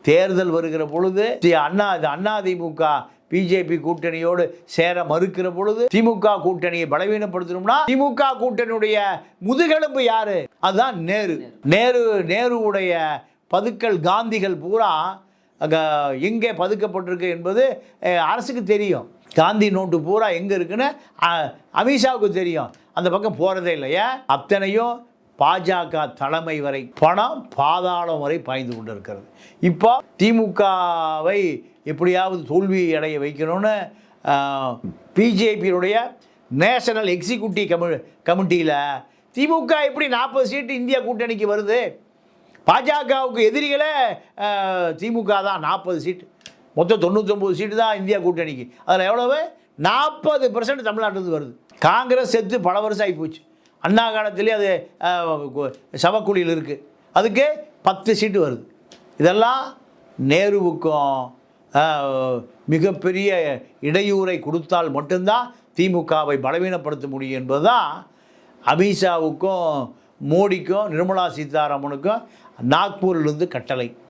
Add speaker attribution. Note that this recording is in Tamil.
Speaker 1: தேர்தல் வருகிற பொழுது அதிமுக பிஜேபி கூட்டணியோடு சேர மறுக்கிற பொழுது திமுக கூட்டணியை பலவீனப்படுத்தணும்னா திமுக கூட்டணியுடைய முதுகெலும்பு யாரு? அதுதான் நேருவுடைய பதுக்கல் காந்திகள் பூரா எங்கே பதுக்கப்பட்டிருக்கு என்பது அரசுக்கு தெரியும். காந்தி நோட்டு பூரா எங்கே இருக்குன்னு அமித்ஷாவுக்கு தெரியும். அந்த பக்கம் போகிறதே இல்லையா? அத்தனையும் பாஜக தலைமை வரை பணம் பாதாளம் வரை பாய்ந்து கொண்டு இருக்கிறது. இப்போ திமுகவை எப்படியாவது தோல்வி அடைய வைக்கணும்னு பிஜேபியினுடைய நேஷனல் எக்ஸிக்யூட்டிவ் கமிட்டியில் திமுக எப்படி 40 சீட்டு இந்தியா கூட்டணிக்கு வருது? பாஜகவுக்கு எதிரிகளே திமுக தான். 40 சீட்டு, மொத்தம் 99 சீட்டு தான் இந்தியா கூட்டணிக்கு. அதில் எவ்வளவு? 40% தமிழ்நாட்டிலிருந்து வருது. காங்கிரஸ் செத்து பல வருஷம் ஆகி போச்சு. அண்ணா காலத்திலே அது சவக்குழியில் இருக்குது. அதுக்கு 10 சீட்டு வருது. இதெல்லாம் நேருவுக்கும் மிகப்பெரிய இடையூறை கொடுத்தால் மட்டும்தான் திமுகவை பலவீனப்படுத்த முடியும் என்பதுதான் அமித்ஷாவுக்கும் மோடிக்கும் நிர்மலா சீதாராமனுக்கும் நாக்பூரிலிருந்து கட்டளை.